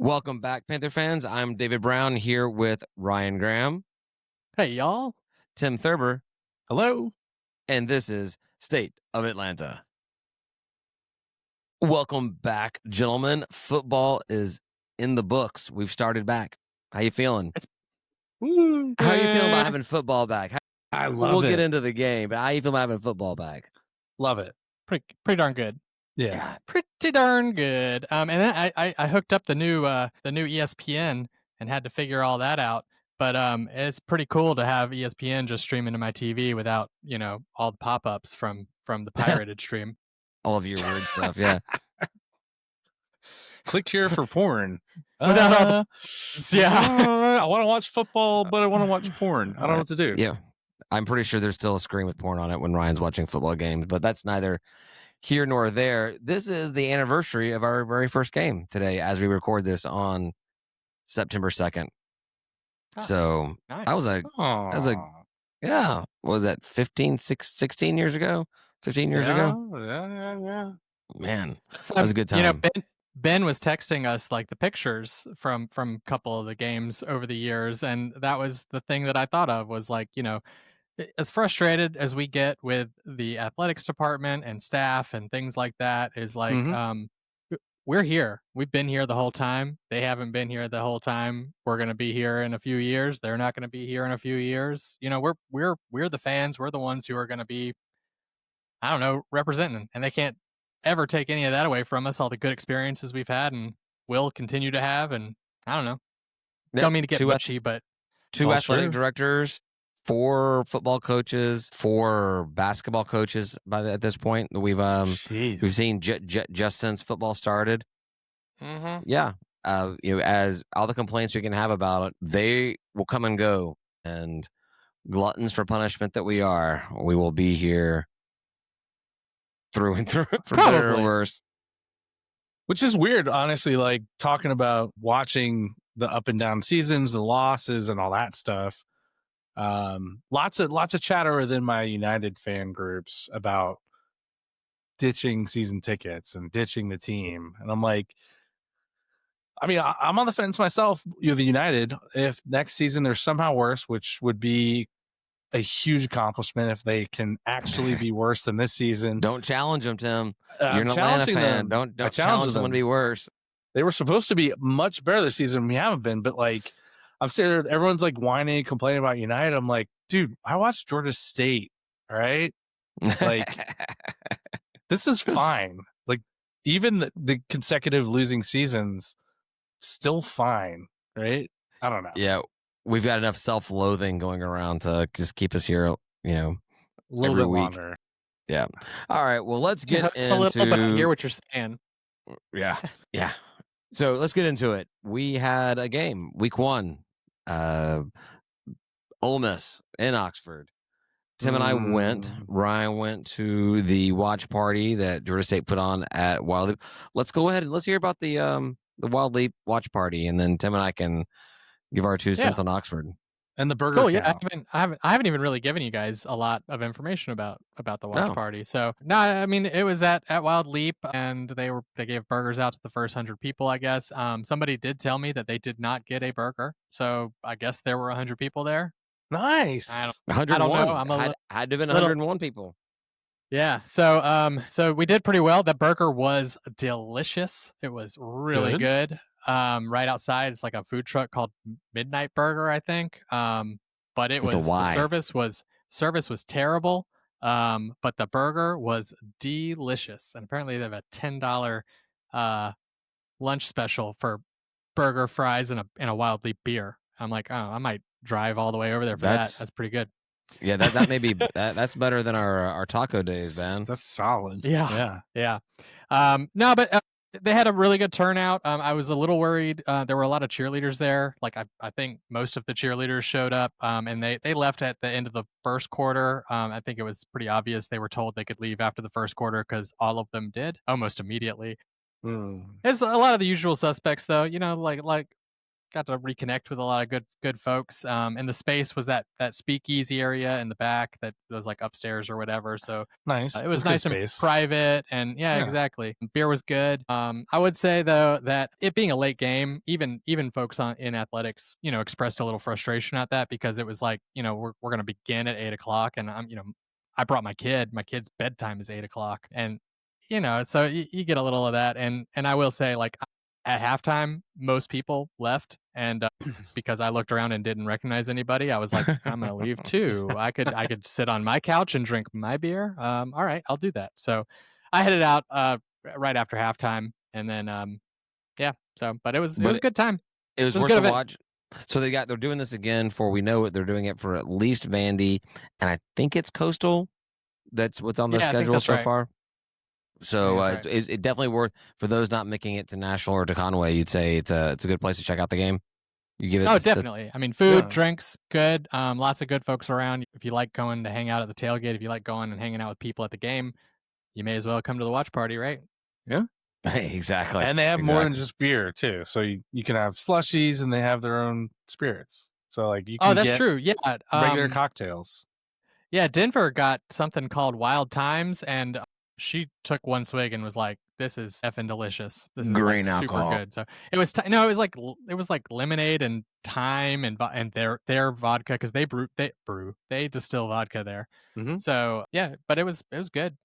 Welcome back, Panther fans. I'm David Brown here with Ryan Graham, Hey, y'all. Tim Thurber, Hello. and this is State of Atlanta. Welcome back, gentlemen. Football is in the books. We've started back. How you feeling? How are you feeling about having football back? I love we'll it. get into the game, but how you feel about having football back? Love it. Pretty darn good. Yeah. Pretty darn good. And then I hooked up the new ESPN and had to figure all that out. But it's pretty cool to have ESPN just streaming to my TV without, all the pop-ups from the pirated stream. All of your weird stuff, yeah. Click here for porn. Without all the I want to watch football, but I want to watch porn. I don't know what to do. Yeah. I'm pretty sure there's still a screen with porn on it when Ryan's watching football games, but that's neither here nor there. This is the anniversary of our very first game today as we record this on September 2nd. So nice. that was a what was that 16 years ago? 15 years ago? Yeah. Man, So, that was a good time. Ben was texting us like the pictures from a couple of the games over the years, and that was the thing that I thought of was like, as frustrated as we get with the athletics department and staff and things like that is like, we're here. We've been here the whole time. They haven't been here the whole time. We're going to be here in a few years. They're not going to be here in a few years. We're the fans. We're the ones who are going to be, I don't know, representing, and they can't ever take any of that away from us. All the good experiences we've had and will continue to have. And I don't know. Don't mean to get mushy, but two athletic directors, 4 football coaches, 4 basketball coaches at this point that we've seen just since football started. Mm-hmm. Yeah, as all the complaints we can have about it, they will come and go, and gluttons for punishment that we are, we will be here through and through for better or worse. Which is weird, honestly. Like talking about watching the up and down seasons, the losses, and all that stuff. Lots of chatter within my United fan groups about ditching season tickets and ditching the team, and I'm like, I mean, I'm on the fence myself with United. If next season they're somehow worse, which would be a huge accomplishment if they can actually be worse than this season. Don't challenge them, Tim. You're an Atlanta fan. Don't challenge them to be worse. They were supposed to be much better this season. We haven't been, but like, I'm scared. Everyone's like whining, complaining about United. I'm like, dude, I watched Georgia State. All right, like this is fine. Like even the consecutive losing seasons, still fine, right? I don't know. Yeah, we've got enough self-loathing going around to just keep us here, a little bit longer. Yeah. All right. Well, let's get into. A little bit. I hear what you're saying. Yeah. So let's get into it. We had a game, week 1, Ole Miss in Oxford. Tim and I went. Ryan went to the watch party that Georgia State put on at Wild Leap. Let's go ahead and let's hear about the Wild Leap watch party, and then Tim and I can give our 2 cents on Oxford and the burger. Cool. Yeah, I haven't even really given you guys a lot of information about the watch party. So no, I mean it was at Wild Leap, and they gave burgers out to the first 100 people. I guess somebody did tell me that they did not get a burger, so I guess there were 100 people there. Nice. I 101. don't know. Had to have been 101 people. Yeah. So we did pretty well. The burger was delicious. It was really good. Right outside, it's like a food truck called Midnight Burger, I think. But it was the service was terrible. But the burger was delicious, and apparently they have a $10 lunch special for burger, fries, and a Wild Leap beer. I'm like, oh, I might drive all the way over there for that. That's pretty good. Yeah, that may be that's better than our taco days, man. That's solid. Yeah. No, but they had a really good turnout. I was a little worried. There were a lot of cheerleaders there. Like I think most of the cheerleaders showed up, and they left at the end of the first quarter. I think it was pretty obvious they were told they could leave after the first quarter because all of them did almost immediately. It's a lot of the usual suspects, though. Like got to reconnect with a lot of good folks. And the space was that speakeasy area in the back that was like upstairs or whatever. So Nice. it was That's good nice and space. private, and yeah, Yeah. exactly. Beer was good. I would say though that it being a late game, even folks in athletics, expressed a little frustration at that because it was like, we're going to begin at 8 o'clock, and I brought my kid. My kid's bedtime is 8 o'clock, and so you get a little of that. And I will say, like, at halftime, most people left, and because I looked around and didn't recognize anybody, I was like, I'm gonna leave too. I could sit on my couch and drink my beer. All right, I'll do that. So I headed out right after halftime, and then yeah. So, but it was a good time. It was a worth good the event. watch. So they're doing this again for, we know it. They're doing it for at least Vandy, and I think it's Coastal. That's what's on the Yeah, I think schedule that's so right. far. So That's right. it definitely worth, for those not making it to Nashville or to Conway. You'd say it's a good place to check out the game. You give it. Oh, definitely. I mean, food, Yeah. drinks, good. Lots of good folks around. If you like going to hang out at the tailgate, if you like going and hanging out with people at the game, you may as well come to the watch party, right? Yeah. Exactly. And they have more than Exactly. just beer too. So you can have slushies, and they have their own spirits. So like you can Oh, that's get true. Yeah. regular cocktails. Yeah, Denver got something called Wild Times, and she took one swig and was like, "This is effing delicious. This is Green like super alcohol. good." So it was no, it was like lemonade and thyme and their vodka, because they distill vodka there. Mhm. So yeah, but it was good.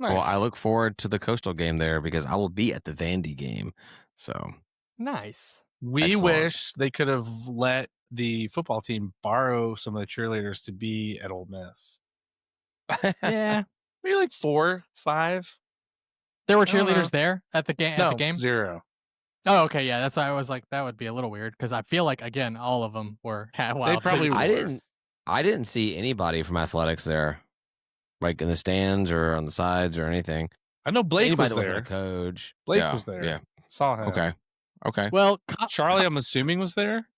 Nice. Well, I look forward to the Coastal game there because I will be at the Vandy game. So Nice. we Excellent. wish they could have let the football team borrow some of the cheerleaders to be at Ole Miss. Yeah, Maybe like 4, 5. there were I don't know. cheerleaders there at the game. No, At the game. 0. Oh, okay, yeah. That's why I was like, that would be a little weird, because I feel like, again, all of them were wild. probably were. I didn't see anybody from athletics there, like in the stands or on the sides or anything. I know Blake Anybody was that wasn't there. a coach. Blake Yeah, was there. Yeah. Saw him. Okay. Well, Charlie, I'm assuming, was there.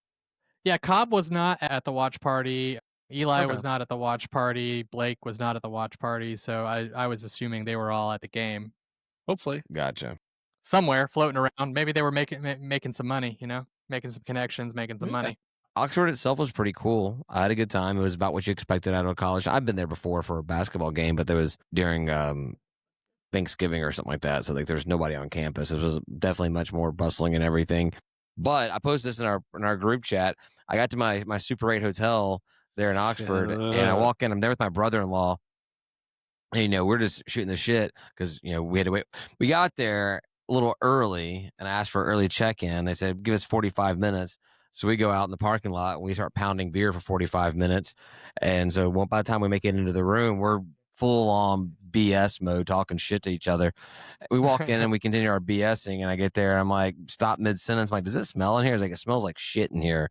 Yeah, Cobb was not at the watch party. Eli Okay. was not at the watch party. Blake was not at the watch party. So I was assuming they were all at the game Hopefully. Gotcha. somewhere, floating around. Maybe they were making some money, making some connections, making some Yeah. money. Oxford itself was pretty cool. I had a good time. It was about what you expected out of college. I've been there before for a basketball game, but there was during Thanksgiving or something like that. So like there's nobody on campus. It was definitely much more bustling and everything. But I posted this in our group chat. I got to my Super 8 hotel there in Oxford, and I walk in. I'm there with my brother-in-law. And, we're just shooting the shit because we had to wait. We got there a little early and I asked for early check-in. They said give us 45 minutes. So we go out in the parking lot and we start pounding beer for 45 minutes. And so by the time we make it into the room, we're full on BS mode, talking shit to each other. We walk in and we continue our BSing, and I get there and I'm like, stop mid-sentence. I'm like, does it smell in here? He's like, it smells like shit in here.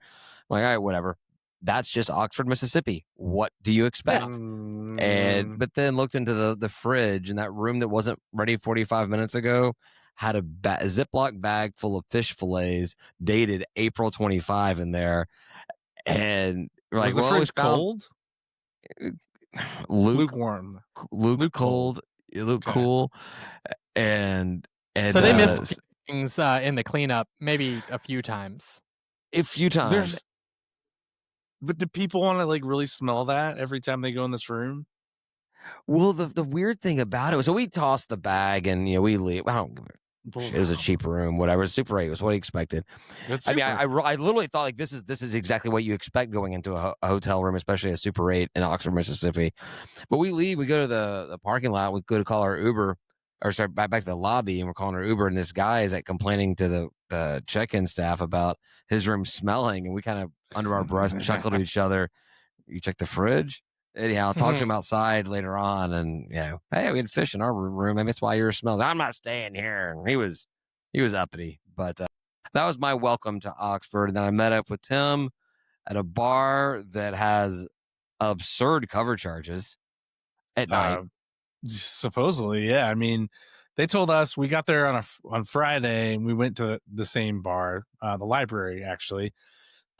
I'm like, all right, whatever. That's just Oxford, Mississippi. What do you expect? But then looked into the fridge, and that room that wasn't ready 45 minutes ago had a Ziploc bag full of fish fillets dated April 25 in there. And we're like, was the fridge cold? Lukewarm. Luke cold. It looked cool. And so they missed things in the cleanup maybe a few times. But do people want to like really smell that every time they go in this room? Well, the weird thing about it was, so we tossed the bag and we leave. I don't give a shit. It was a cheap room, whatever. Super 8 was what he expected. I mean, I literally thought like this is exactly what you expect going into a hotel room, especially a Super 8 in Oxford, Mississippi. But we leave, we go to the parking lot, we go to call our Uber, or sorry, back to the lobby, and we're calling our Uber, and this guy is like complaining to the check-in staff about his room smelling, and we kind of under our breath chuckled to each other. You check the fridge? Anyhow, I'll talk to him outside later on, and hey, we had fish in our room. Maybe that's why yours smells. I'm not staying here. And he was uppity, but that was my welcome to Oxford. And then I met up with Tim at a bar that has absurd cover charges at night. Supposedly, yeah. I mean, they told us we got there on Friday, and we went to the same bar, the library actually.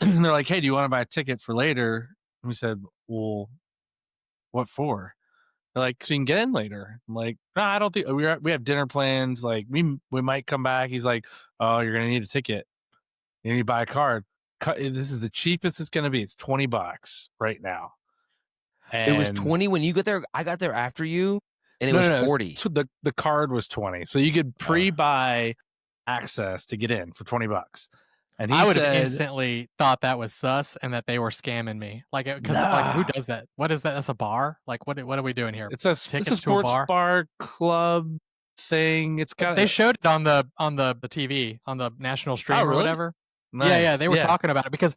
And they're like, "Hey, do you want to buy a ticket for later?" And we said, "Well, what for?" They're like, "So you can get in later." I'm like, "No, I don't think we have dinner plans. Like, we might come back." He's like, "Oh, you're gonna need a ticket." and you buy a card. This is the cheapest it's going to be. It's $20 right now. And it was 20 when you got there. I got there after you, and it was 40. The card was 20, so you could pre-buy access to get in for $20. And I would have instantly thought that was sus and that they were scamming me. Like, because like, who does that? What is that? That's a bar. Like, what are we doing here? It's a sports bar club thing. It's got. They showed it on the TV on the national stream or whatever. Nice. Yeah, they were talking about it because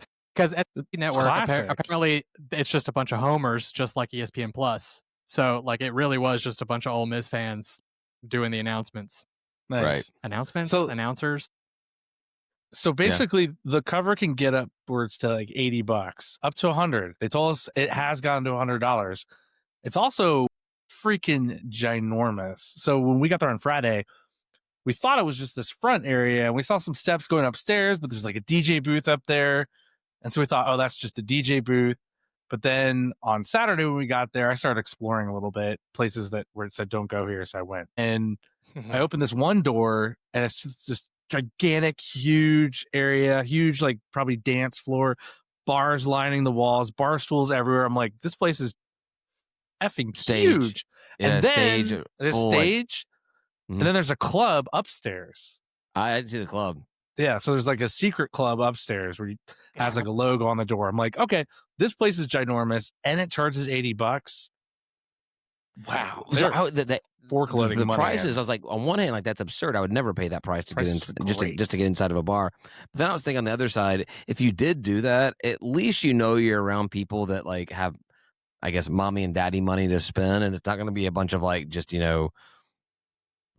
at the network apparently it's just a bunch of homers, just like ESPN Plus. So like, it really was just a bunch of Ole Miss fans doing the announcements. Nice. Right. Announcers. So basically, the cover can get upwards to like $80, up to $100. They told us it has gone to $100. It's also freaking ginormous. So when we got there on Friday, we thought it was just this front area, and we saw some steps going upstairs, but there's like a DJ booth up there, and so we thought, oh, that's just the DJ booth. But then on Saturday when we got there, I started exploring a little bit, places where it said don't go here, so I went, and I opened this one door, and it's just gigantic, huge area, huge, like probably dance floor, bars lining the walls, bar stools everywhere. I'm like, this place is effing huge. Yeah, and then this stage, and then there's a club upstairs. I didn't see the club. Yeah, so there's like a secret club upstairs where it has like a logo on the door. I'm like, okay, this place is ginormous, and it charges $80. Wow, the prices. I was like, on one hand, like that's absurd. I would never pay that price to get in, just to get inside of a bar. But then I was thinking on the other side, if you did do that, at least you're around people that like have, I guess, mommy and daddy money to spend, and it's not going to be a bunch of like just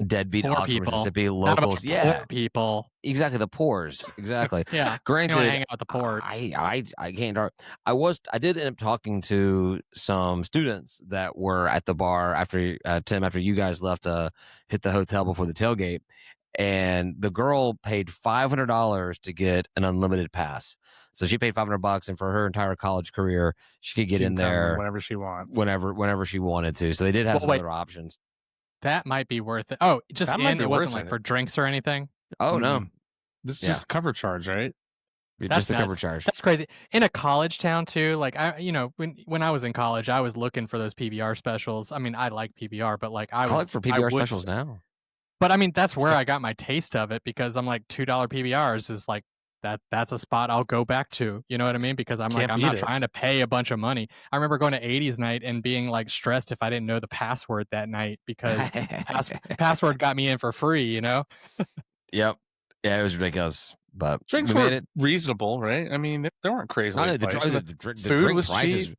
deadbeat Oxford, Mississippi locals. Poor people. Exactly, the poors. Exactly. Yeah. Granted, hang out with the poor. I can't. I did end up talking to some students that were at the bar after Tim, after you guys left to hit the hotel before the tailgate, and the girl paid $500 to get an unlimited pass. So she paid $500, and for her entire college career, she could get in there whenever she wants, whenever she wanted to. So they did have some other options. That might be worth it. Oh, it wasn't like for drinks or anything. Oh no, this is just cover charge, right? Just the cover charge. That's crazy. In a college town too. Like when I was in college, I was looking for those PBR specials. I mean, I like PBR, but like I look for PBR specials now. But I mean, that's where I got my taste of it, because I'm like, $2 PBRs is like that's a spot I'll go back to. You know what I mean? Because I'm not trying to pay a bunch of money. I remember going to 80s night and being like stressed if I didn't know the password that night, because password got me in for free, Yep. Yeah, it was ridiculous. But drinks were reasonable, right? I mean, they weren't crazy. The food was prices. Cheap.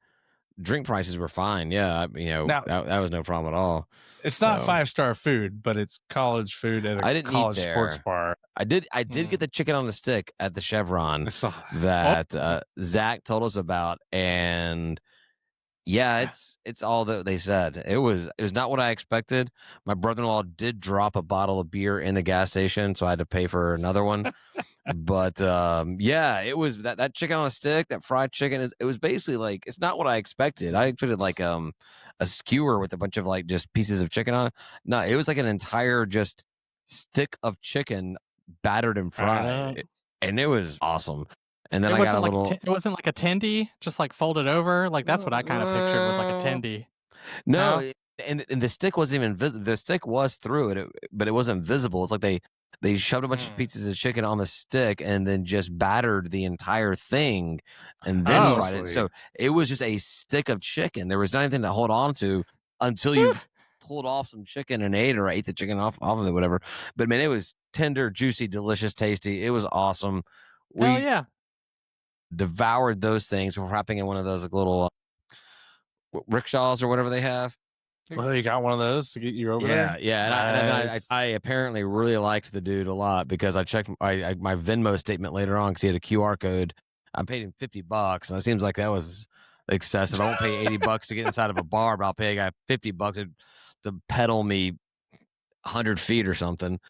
Drink prices were fine. Yeah, now, that was no problem at all. It's not 5-star food, but it's college food at a college sports bar. I did get the chicken on the stick at the Chevron that Zach told us about, and it's all that they said. It was not what I expected. My brother-in-law did drop a bottle of beer in the gas station, so I had to pay for another one. But it was that chicken on a stick, that fried chicken. It was basically like, it's not what I expected. I expected like a skewer with a bunch of like just pieces of chicken on it. No, it was like an entire just stick of chicken battered and fried, and it was awesome. And then I got a little. It wasn't like a tendy, just like folded over. Like that's what I kind of pictured was like a tendy. No, and the stick wasn't even visible. The stick was through it, but it wasn't visible. It's like they shoved a bunch of pieces of chicken on the stick and then just battered the entire thing and then fried it. So it was just a stick of chicken. There was nothing to hold on to until you pulled off some chicken and ate the chicken off of it, whatever. But man, it was tender, juicy, delicious, tasty. It was awesome. Yeah. Devoured those things before hopping in one of those like little rickshaws or whatever they have. Well, you got one of those to get you over there? Yeah. Nice. And I apparently really liked the dude a lot, because I checked my Venmo statement later on because he had a QR code. I paid him $50, and it seems like that was excessive. I won't pay $80 to get inside of a bar, but I'll pay a guy $50 to pedal me 100 feet or something.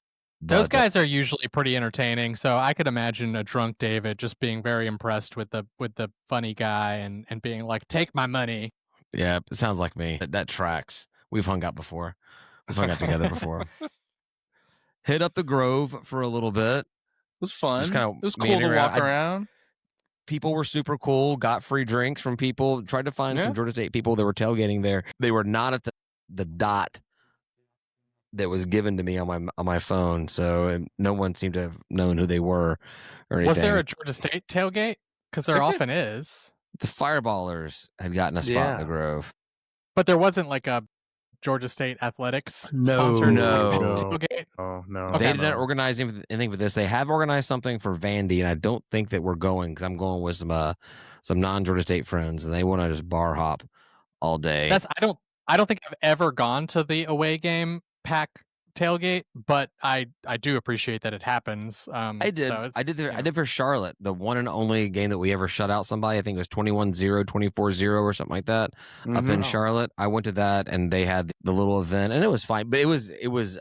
Those guys are usually pretty entertaining, so I could imagine a drunk David just being very impressed with the funny guy and being like, "Take my money." Yeah, it sounds like me. That tracks. We've hung out before. We've hung out together before. Hit up the Grove for a little bit. was fun. Just kinda It was cool to meandering walk around. around. People were super cool, got free drinks from people, tried to find some Georgia State people that were tailgating there. They were not at the dot that was given to me on my phone, so no one seemed to have known who they were or anything. Was there a Georgia State tailgate? Because there often is. The Fireballers had gotten a spot in the Grove. But there wasn't like a Georgia State athletics sponsored tailgate? Oh, no. Okay. They did not organize anything for this. They have organized something for Vandy, and I don't think that we're going because I'm going with some non-Georgia State friends, and they want to just bar hop all day. I don't think I've ever gone to the away game pack tailgate, but I do appreciate that it happens. I did. So I did for Charlotte, the one and only game that we ever shut out somebody. I think it was 21-0, 24-0 or something like that up in Charlotte. I went to that, and they had the little event, and it was fine. But it was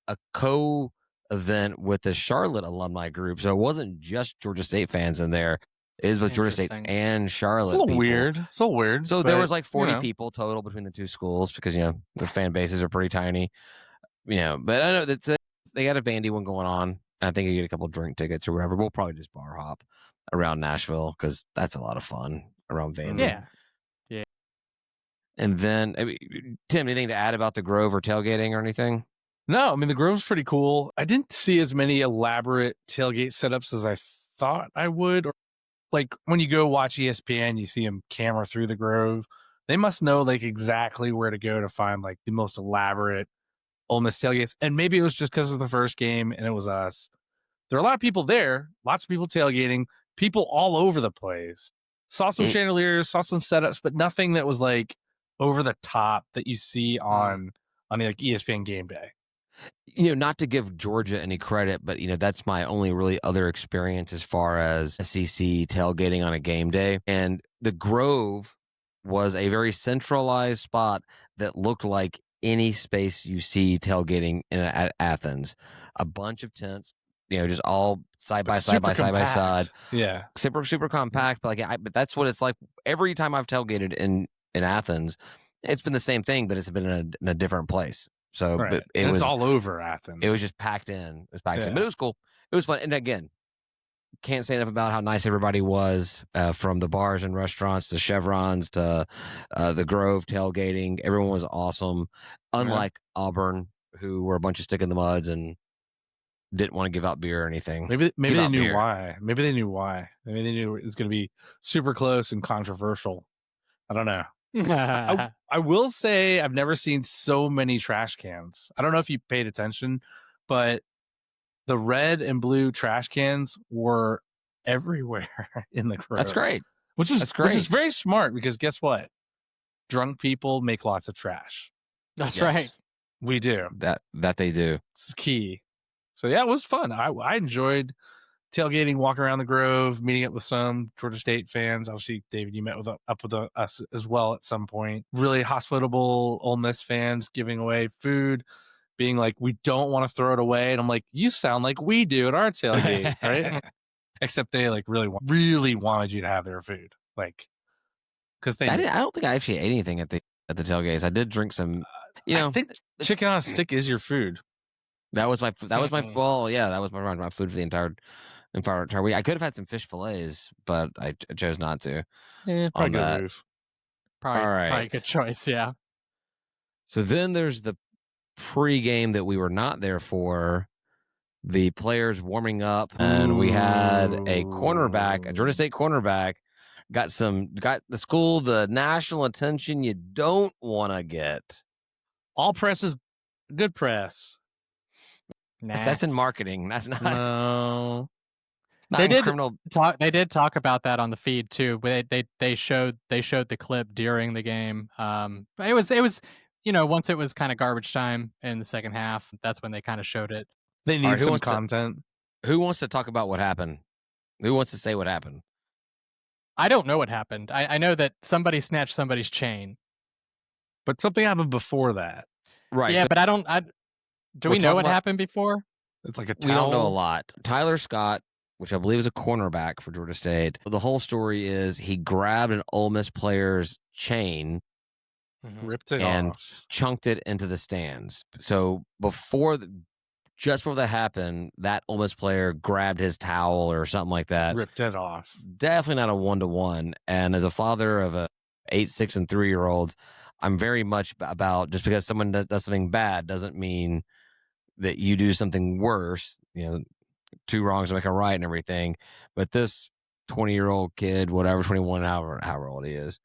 a co-event with the Charlotte alumni group, so it wasn't just Georgia State fans in there. It was both Georgia State and Charlotte. It's a little weird. So weird. So there was like 40 people total between the two schools because the fan bases are pretty tiny. But I know that they got a Vandy one going on. I think you get a couple drink tickets or whatever. We'll probably just bar hop around Nashville because that's a lot of fun around Vandy. Yeah. And then, Tim, anything to add about the Grove or tailgating or anything? No, I mean, the Grove's pretty cool. I didn't see as many elaborate tailgate setups as I thought I would. Or, like, when you go watch ESPN, you see them camera through the Grove. They must know, like, exactly where to go to find, like, the most elaborate Ole Miss tailgates. And maybe it was just because of the first game and it was us. There are a lot of people there, lots of people tailgating, people all over the place. Saw some chandeliers, saw some setups, but nothing that was, like, over the top that you see on the, like, ESPN game day. Not to give Georgia any credit, but that's my only really other experience as far as SEC tailgating on a game day. And the Grove was a very centralized spot that looked like any space you see tailgating at Athens. A bunch of tents, just all side by side. Yeah, super compact. But but that's what it's like every time I've tailgated in Athens. It's been the same thing, but it's been in a different place. So, but it's all over Athens. It was just packed in. It was packed in, but it was cool. It was fun. And again, can't say enough about how nice everybody was, from the bars and restaurants to Chevrons to the Grove tailgating. Everyone was awesome. Unlike Auburn, who were a bunch of stick in the muds and didn't want to give out beer or anything. Maybe they knew why. Maybe they knew why. Maybe they knew it was going to be super close and controversial. I don't know. I will say I've never seen so many trash cans. I don't know if you paid attention, but the red and blue trash cans were everywhere in the Grove. That's great. Which is very smart because guess what? Drunk people make lots of trash. That's right. We do. That they do. It's key. So yeah, it was fun. I enjoyed tailgating, walking around the Grove, meeting up with some Georgia State fans. Obviously, David, you met up with us as well at some point. Really hospitable Ole Miss fans giving away food, being like, we don't want to throw it away. And I'm like, you sound like we do at our tailgate, right? Except they like really wanted you to have their food. Like, because I don't think I actually ate anything at the tailgates. I did drink some, I think chicken on a stick is your food. That was my food for the entire week. I could have had some fish fillets, but I chose not to. Probably good move. Probably a good choice, yeah. So then there's the pregame that we were not there for. The players warming up, and we had a Georgia State cornerback, got the school the national attention you don't want to get. All press is good press. Nah. That's in marketing. That's not. No. They did talk about that on the feed too. They showed the clip during the game. It was once it was kind of garbage time in the second half. That's when they kind of showed it. They need some content. Who wants to talk about what happened? Who wants to say what happened? I don't know what happened. I know that somebody snatched somebody's chain, but something happened before that. Right. Yeah, but do we know what happened before? It's like a towel. We don't know a lot. Tyler Scott, which I believe is a cornerback for Georgia State. The whole story is he grabbed an Ole Miss player's chain, ripped it and off, chunked it into the stands. So before just before that happened, that Ole Miss player grabbed his towel or something like that. Ripped it off. Definitely not a 1-to-1. And as a father of a 8, 6, and 3-year-olds, I'm very much about just because someone does something bad doesn't mean that you do something worse. 2 wrongs make a right and everything. But this 20-year-old kid, whatever, 21, however old he is,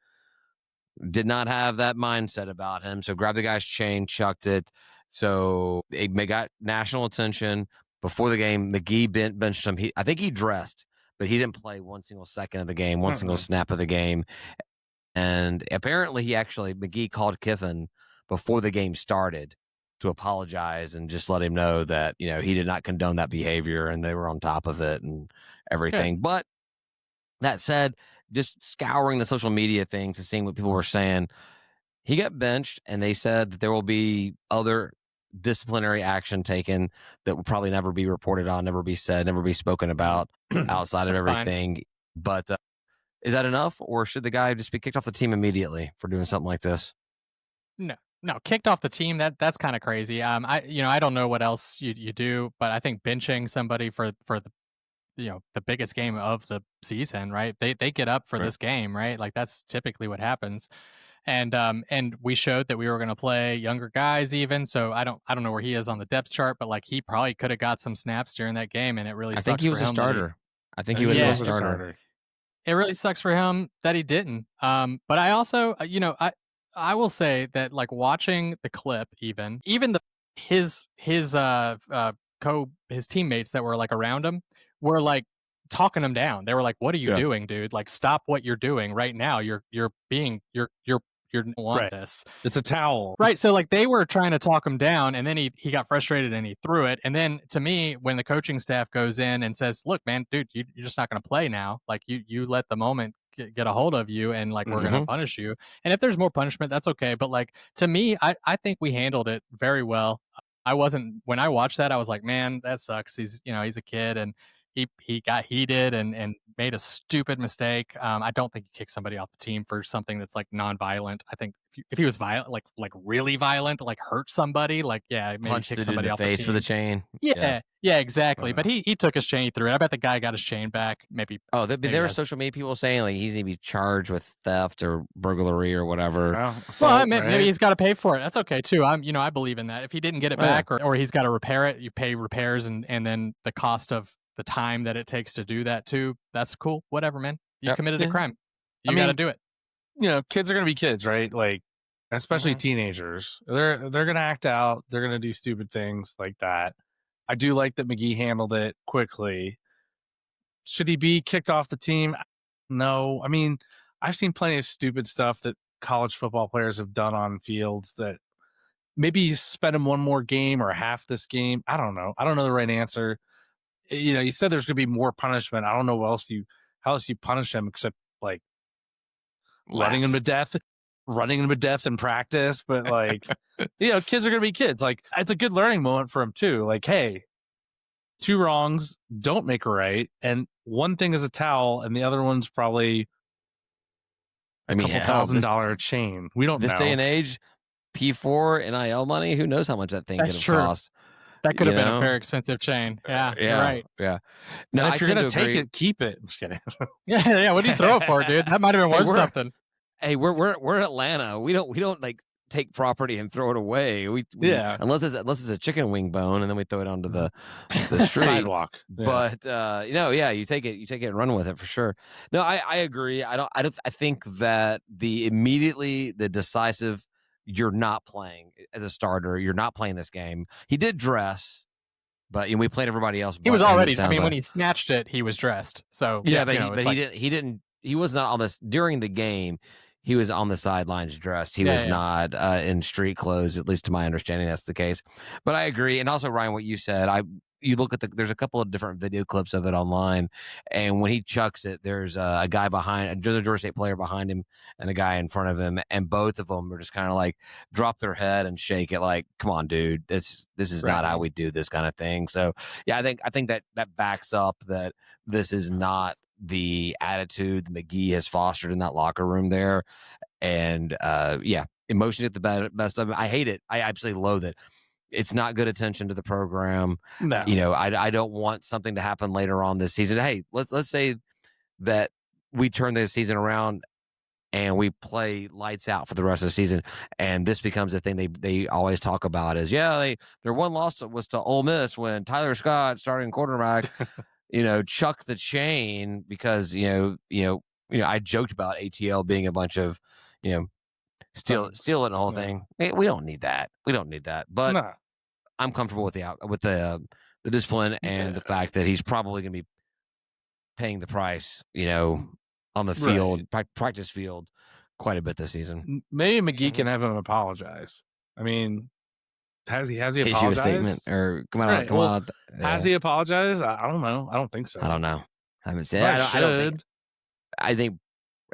did not have that mindset about him. So grabbed the guy's chain, chucked it. So it got national attention. Before the game, McGee benched him. I think he dressed, but he didn't play one single second of the game, one single snap of the game. And apparently McGee called Kiffin before the game started to apologize and just let him know that, he did not condone that behavior and they were on top of it and everything. Good. But that said, just scouring the social media things and seeing what people were saying, he got benched and they said that there will be other disciplinary action taken that will probably never be reported on, never be said, never be spoken about outside of everything. Fine. But is that enough, or should the guy just be kicked off the team immediately for doing something like this? No, kicked off the team. That's kind of crazy. I don't know what else you do, but I think benching somebody for the the biggest game of the season, right? They get up for this game, right? Like that's typically what happens. And we showed that we were going to play younger guys even. So I don't know where he is on the depth chart, but like he probably could have got some snaps during that game, and it really. I think he was a starter. I think he was a starter. It really sucks for him that he didn't. But I also, I will say that like watching the clip, even his teammates that were like around him were like talking him down. They were like, "What are you doing, dude? Like, stop what you're doing right now. You're want this. It's a towel." Right. So like they were trying to talk him down, and then he got frustrated and he threw it. And then to me, when the coaching staff goes in and says, "Look, man, dude, you're just not going to play now. Like you let the moment get a hold of you, and like we're going to punish you. And if there's more punishment, that's okay. But like to me, I think we handled it very well. When I watched that, I was like, man, that sucks. He's a kid and he got heated and made a stupid mistake. I don't think you kick somebody off the team for something that's like non-violent. I think if he was violent, like really violent, like hurt somebody, like maybe punch kick the somebody dude in the off face the team. with a chain. Yeah, exactly. But he took his chain, he threw it. I bet the guy got his chain back. Maybe. Oh, there were social media people saying like he's gonna be charged with theft or burglary or whatever. Maybe he's got to pay for it. That's okay too. I believe in that. If he didn't get it back or he's got to repair it, you pay repairs and then the cost of the time that it takes to do that too. That's cool. Whatever, man. You committed a crime. You got to do it. Kids are gonna be kids, right? Like, especially teenagers. They're gonna act out. They're gonna do stupid things like that. I do like that McGee handled it quickly. Should he be kicked off the team? No. I mean, I've seen plenty of stupid stuff that college football players have done on fields that maybe you spend him one more game or half this game. I don't know. I don't know the right answer. You said there's going to be more punishment. I don't know how else you punish him except like running him to death in practice. But like, kids are going to be kids. Like, it's a good learning moment for him too. Like, hey, 2 wrongs don't make a right. And one thing is a towel and the other one's probably a couple $1,000 chain. We don't know. This day and age, P4 NIL money, who knows how much that thing could have cost. That could have been a very expensive chain. Yeah, you're right. Yeah. No, if you're going to take it, keep it. I'm just kidding. Yeah. What do you throw it for, dude? That might have been worth something. Hey, we're in Atlanta. We don't like take property and throw it away. We unless it's a chicken wing bone and then we throw it onto the street sidewalk. But you take it and run with it for sure. No, I agree. I think that the decisive, you're not playing as a starter. You're not playing this game. He did dress, but we played everybody else. He was already. I mean, when he snatched it, he was dressed. So he didn't. He was not on this during the game. He was on the sidelines dressed. He was not in street clothes, at least to my understanding. That's the case. But I agree. And also, Ryan, what you said, you look at there's a couple of different video clips of it online. And when he chucks it, there's a guy behind, a Georgia State player behind him and a guy in front of him. And both of them are just kind of like drop their head and shake it like, come on, dude, this is not how we do this kind of thing. So, yeah, I think that backs up that this is not the attitude McGee has fostered in that locker room there. And emotions at the best of it. I hate it. I absolutely loathe it. it's not good attention to the program. No. I don't want something to happen later on this season. Hey, let's say that we turn this season around and we play lights out for the rest of the season, and this becomes a thing they always talk about is, their one loss was to Ole Miss when Tyler Scott, starting quarterback, chucked the chain because I joked about ATL being a bunch of stealing the whole thing. We don't need that. But No. I'm comfortable with the discipline and the fact that he's probably going to be paying the price, on the field, practice field, quite a bit this season. Maybe McGee can have him apologize. I mean, has he apologized? Issue a statement or come out. Has he apologized? I don't know. I don't think so. I don't know. I haven't seen. I don't think. I think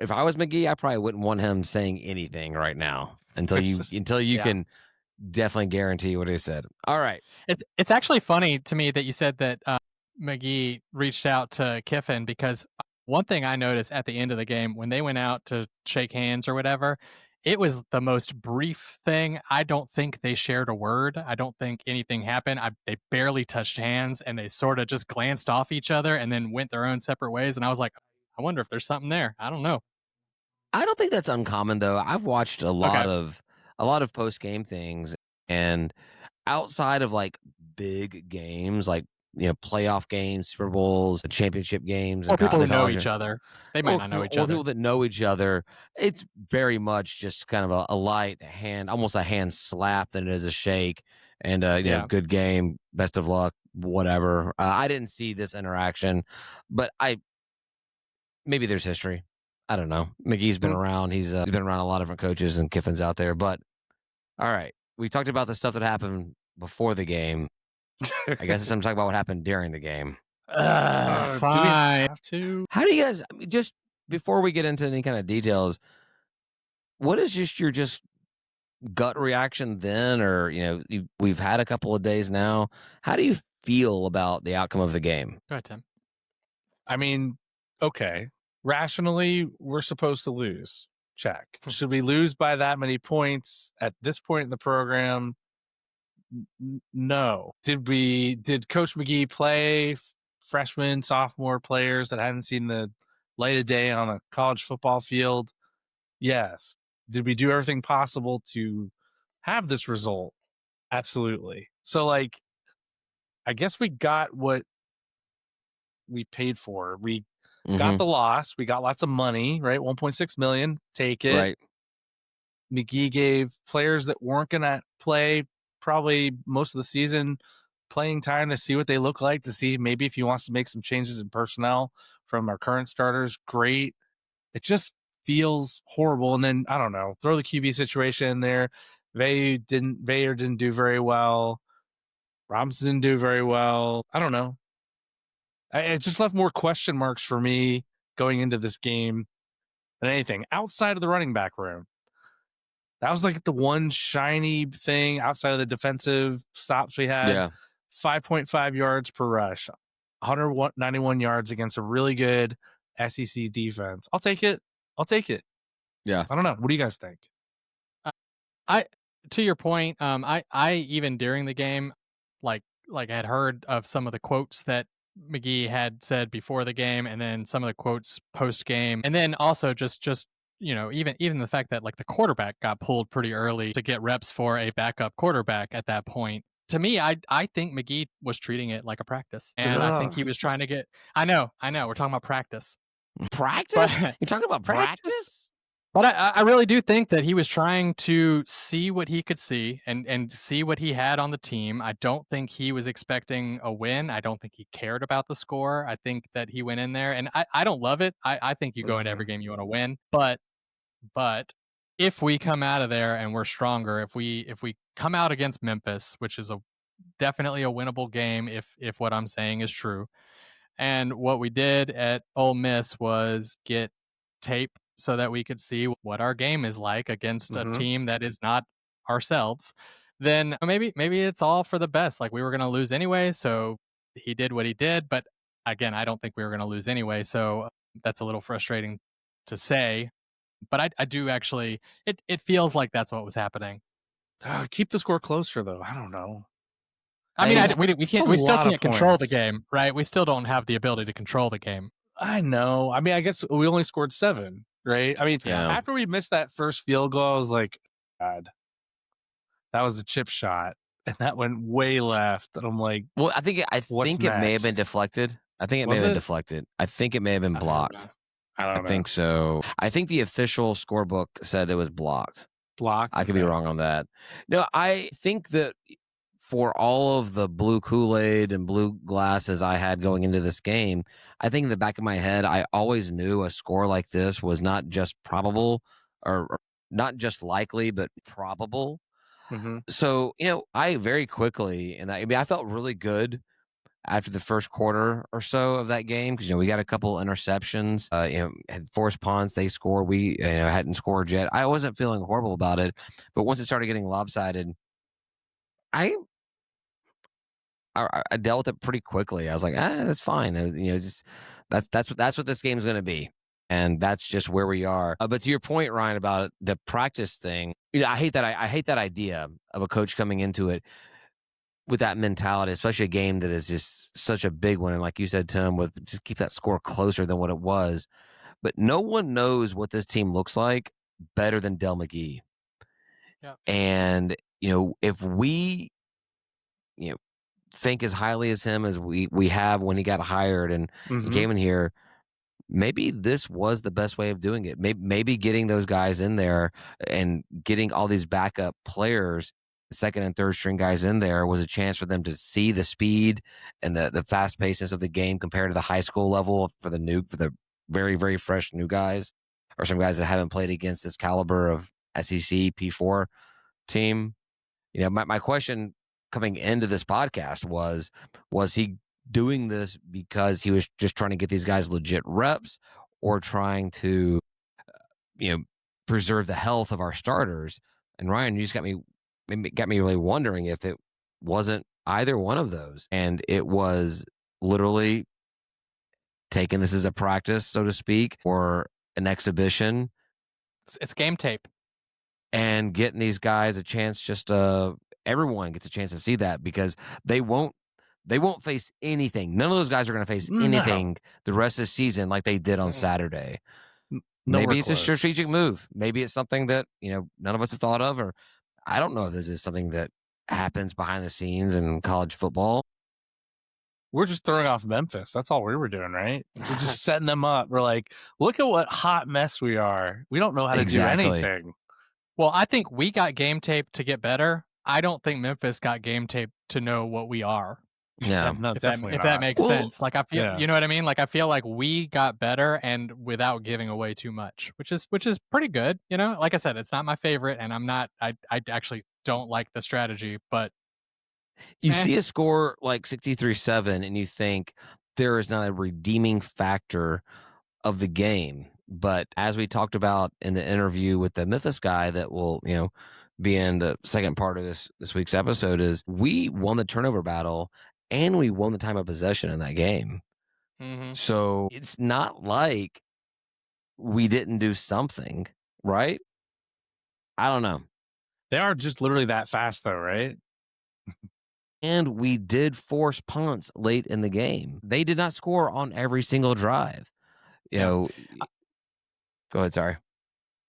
if I was McGee, I probably wouldn't want him saying anything right now until you can definitely guarantee what he said. All right. It's actually funny to me that you said that McGee reached out to Kiffin, because one thing I noticed at the end of the game when they went out to shake hands or whatever, it was the most brief thing. I don't think they shared a word. I don't think anything happened. They barely touched hands, and they sort of just glanced off each other and then went their own separate ways. And I was like, I wonder if there's something there. I don't know. I don't think that's uncommon though. I've watched a lot of post game things, and outside of like big games, like playoff games, Super Bowls, championship games, or people who know each other. They might not know each other. Or people that know each other. It's very much just kind of a light hand, almost a hand slap than it is a shake. And good game, best of luck, whatever. I didn't see this interaction, but maybe there's history. I don't know. McGee's been around. He's been around a lot of different coaches, and Kiffin's out there. But all right, we talked about the stuff that happened before the game. I guess it's time to talk about what happened during the game. Fine. Do we have to? How do you guys, just before we get into any kind of details, what is just your gut reaction then? Or, we've had a couple of days now. How do you feel about the outcome of the game? Go ahead, Tim. I mean, okay. Rationally, we're supposed to lose. Check. Should we lose by that many points at this point in the program? No. Did Coach McGee play freshman, sophomore players that hadn't seen the light of day on a college football field? Yes. Did we do everything possible to have this result? Absolutely. So, I guess we got what we paid for. We got the loss. We got lots of money, right? 1.6 million. Take it. Right. McGee gave players that weren't going to play probably most of the season playing time to see what they look like, to see maybe if he wants to make some changes in personnel from our current starters. Great. It just feels horrible. And then, I don't know, throw the QB situation in there. Vayer didn't do very well. Robinson didn't do very well. I don't know. It just left more question marks for me going into this game than anything outside of the running back room. That was the one shiny thing outside of the defensive stops we had. Yeah. 5.5 yards per rush, 191 yards against a really good SEC defense. I'll take it. Yeah. I don't know. What do you guys think? To your point, I even during the game, had heard of some of the quotes that McGee had said before the game, and then some of the quotes post game, and then also just even the fact that the quarterback got pulled pretty early to get reps for a backup quarterback at that point. To me, I think McGee was treating it like a practice, and I think he was trying to get. I know. We're talking about practice. Practice? You're talking about practice? But I really do think that he was trying to see what he could see and see what he had on the team. I don't think he was expecting a win. I don't think he cared about the score. I think that he went in there, and I don't love it. I think you go into every game you want to win. But if we come out of there and we're stronger, if we come out against Memphis, which is definitely a winnable game if what I'm saying is true, and what we did at Ole Miss was get tape so that we could see what our game is like against a team that is not ourselves, then maybe it's all for the best. We were going to lose anyway, so he did what he did. But again, I don't think we were going to lose anyway, so that's a little frustrating to say. But I do actually, it feels like that's what was happening. Keep the score closer, though. I don't know. I mean, I- we still lot of can't control the points. game, right? We still don't have the ability to control the game. I know. I mean, I guess we only scored 7, right? I mean, Yeah. after we missed that first field goal, I was like, God, that was a chip shot, and that went way left. And I'm like, Well, I think What's it may have been next? deflected. I think it may Was have been it? deflected. I think it may have been I don't blocked. know. I don't I know. think so. I think the official scorebook said it was blocked. Blocked. I could be Okay. wrong on that. No, I think that for all of the blue Kool-Aid and blue glasses I had going into this game, I think in the back of my head, I always knew a score like this was not just probable or not just likely, but probable. Mhm. So, I very quickly, and I mean, I felt really good after the first quarter or so of that game because we got a couple interceptions. Had forced punts, they scored. We hadn't scored yet. I wasn't feeling horrible about it, but once it started getting lopsided, I dealt with it pretty quickly. I was like, that's fine. Just that's what this game is going to be, and that's just where we are. But to your point, Ryan, about the practice thing, I hate that. I hate that idea of a coach coming into it with that mentality, especially a game that is just such a big one. And like you said, Tim, with just keep that score closer than what it was. But no one knows what this team looks like better than Del McGee. Yeah. And, if we, think as highly as him as we have when he got hired and he Mhm. came in here, maybe this was the best way of doing it. Maybe getting those guys in there and getting all these backup players, second and third string guys in there, was a chance for them to see the speed and the fast pacedness of the game compared to the high school level for the very, very fresh new guys or some guys that haven't played against this caliber of SEC P4 team. My question coming into this podcast was he doing this because he was just trying to get these guys legit reps or trying to preserve the health of our starters? And Ryan, you just got me really wondering if it wasn't either one of those, and it was literally taking this as a practice, so to speak, or an exhibition, It's game tape. and getting these guys a chance, just everyone gets a chance to see that, because they won't face anything. None of those guys are going to face No. anything the rest of the season like they did on Saturday. Nowhere Maybe it's a close. strategic move. Maybe it's something that none of us have thought of, or I don't know if this is something that happens behind the scenes in college football. We're just throwing off Memphis. That's all we were doing, right? We're just setting them up. We're like, look at what hot mess we are. We don't know how to Exactly. do anything. Well, I think we got game tape to get better. I don't think Memphis got game tape to know what we are. Yeah. No, definitely If that not. makes Well, sense. Like I feel, yeah. you know what I mean? Like I feel like we got better and without giving away too much, which is pretty good. Like I said, it's not my favorite, and I actually don't like the strategy, but you Eh. see a score like 63-7 and you think there is not a redeeming factor of the game. But as we talked about in the interview with the Memphis guy that will, be in the second part of this week's episode, is we won the turnover battle and we won the time of possession in that game. mhm. So it's not like we didn't do something, right? I don't know. They are just literally that fast, though, right? And we did force punts late in the game. They did not score on every single drive. Go ahead, sorry.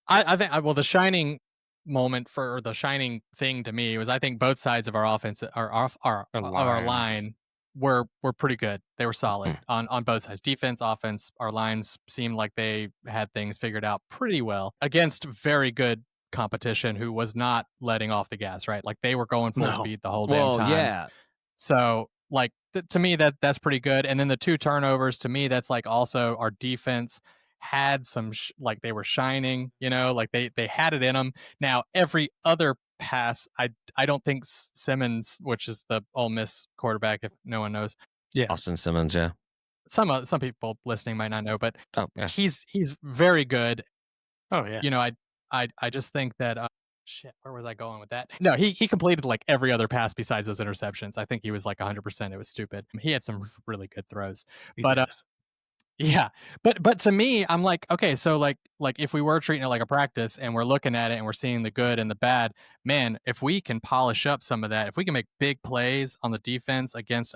I think the shining moment or the shining thing to me was I think both sides of our offense our line were pretty good. They were solid on both sides. Defense, offense, our lines seemed like they had things figured out pretty well against very good competition who was not letting off the gas, right? Like they were going full speed the whole damn time. Yeah. So like to me that's pretty good. And then the 2 turnovers, to me that's like also our defense had some like they were shining, like they had it in them. Now every other pass, I don't think Simmons, which is the Ole Miss quarterback, if no one knows. Yeah. Austin Simmons, yeah. Some people listening might not know, but Oh, yeah. he's very good. Oh yeah. I just think that shit, where was I going with that? No, he completed like every other pass besides those interceptions. I think he was like 100%. It was stupid. He had some really good throws. He But did. Yeah, but to me, I'm like, okay, so like if we were treating it like a practice and we're looking at it and we're seeing the good and the bad, man, if we can polish up some of that, if we can make big plays on the defense against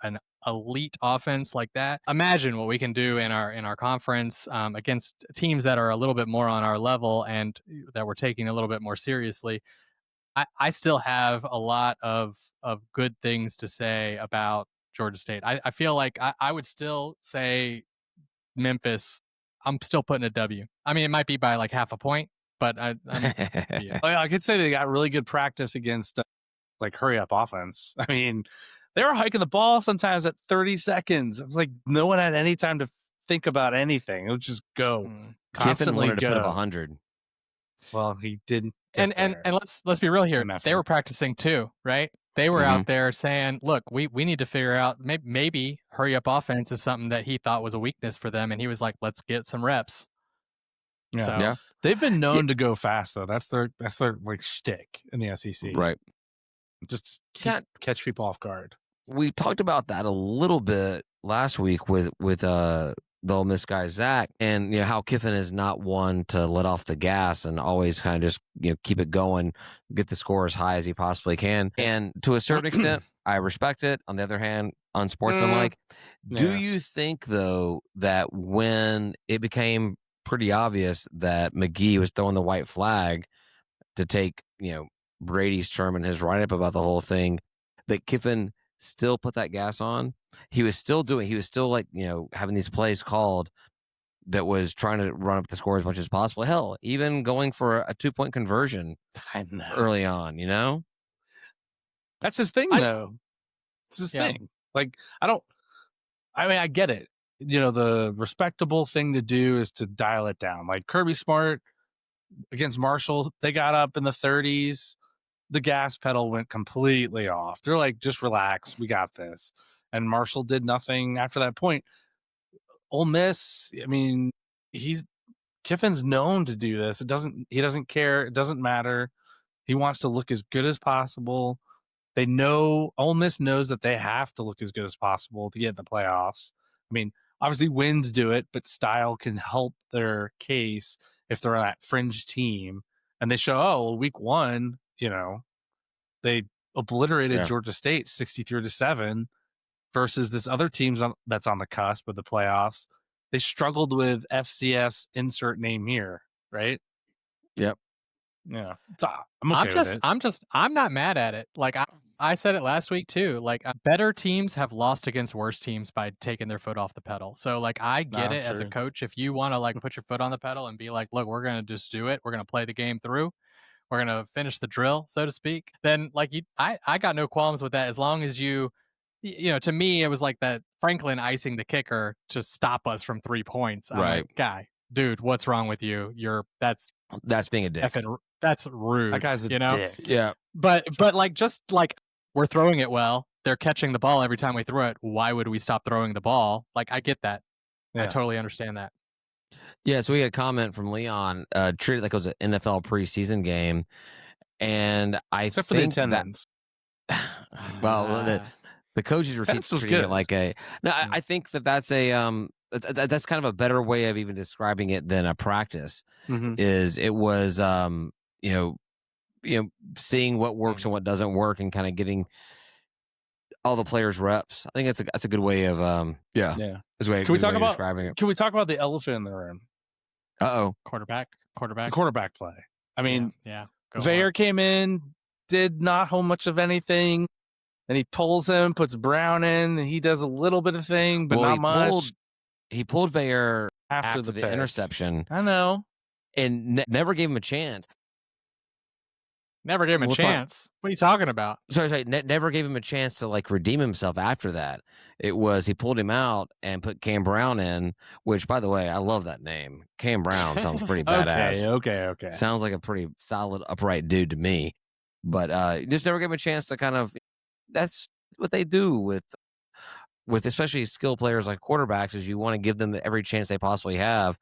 an elite offense like that, imagine what we can do in our conference against teams that are a little bit more on our level and that we're taking a little bit more seriously. I still have a lot of good things to say about Georgia State. I feel like I would still say Memphis, I'm still putting a W. I mean, it might be by like half a point, but I'm yeah. I could say they got really good practice against like hurry up offense. I mean, they were hiking the ball sometimes at 30 seconds. It was like no one had any time to think about anything. It would just go. Kiffin wanted to go. put up 100. Well, he didn't. And let's be real here. They were practicing too, right? They were out there saying, "Look, we need to figure out maybe hurry up offense is something that he thought was a weakness for them," and he was like, "Let's get some reps." Yeah, so, they've been known to go fast though. That's their like shtick in the SEC, right? Just catch people off guard. We talked about that a little bit last week with the Ole Miss guy Zach, and how Kiffin is not one to let off the gas and always kind of just keep it going, get the score as high as he possibly can. And to a certain extent, I respect it. On the other hand, unsportsmanlike. Do you think though that when it became pretty obvious that McGee was throwing the white flag to take Brady's term and his write up about the whole thing, that Kiffin still put that gas on? He was still like, having these plays called that was trying to run up the score as much as possible. Hell, even going for a 2-point conversion early on, That's his thing though. It's his thing. Like, I get it. The respectable thing to do is to dial it down. Like Kirby Smart against Marshall, they got up in the 30s. The gas pedal went completely off. They're like, just relax. We got this. And Marshall did nothing after that point. Ole Miss, I mean, Kiffin's known to do this. He doesn't care. It doesn't matter. He wants to look as good as possible. Ole Miss knows that they have to look as good as possible to get in the playoffs. I mean, obviously wins do it, but style can help their case if they're that fringe team. And they show, week 1, they obliterated Georgia State 63-7 versus this other team that's on the cusp of the playoffs. They struggled with FCS insert name here, right? Yep. Yeah. So I'm okay with it. I'm not mad at it. Like I said it last week too. Like better teams have lost against worse teams by taking their foot off the pedal. So like I get it as a coach. If you want to like put your foot on the pedal and be like, look, we're gonna just do it. We're gonna play the game through. We're gonna finish the drill, so to speak. Then like I got no qualms with that as long as to me it was like that Franklin icing the kicker to stop us from 3 points. I'm like, guy, dude, what's wrong with you? That's being a dick. That's rude. That guy's a dick. Yeah. But like just like we're throwing it well. They're catching the ball every time we throw it. Why would we stop throwing the ball? Like I get that. Yeah. I totally understand that. Yeah, so we had a comment from Leon, treated like it was an NFL preseason game, and except for the attendance. Well, the coaches were treating it like a. No, I think that's a that's kind of a better way of even describing it than a practice. It was seeing what works and what doesn't work and kind of getting all the players reps. I think that's a good way of Can we talk about describing it? Can we talk about the elephant in the room? Quarterback play. I mean, Vayer came in, did not hold much of anything. Then he pulls him, puts Brown in, and he does a little bit of thing, but not much. He pulled Vayer after the interception. I know. And never gave him a chance. Never gave him a chance. What are you talking about? Sorry. Never gave him a chance to like redeem himself after that. It was he pulled him out and put Cam Brown in, which, by the way, I love that name. Cam Brown sounds pretty badass. Okay. Sounds like a pretty solid, upright dude to me. But just never gave him a chance to kind of. That's what they do with especially skill players like quarterbacks. Is you want to give them every chance they possibly have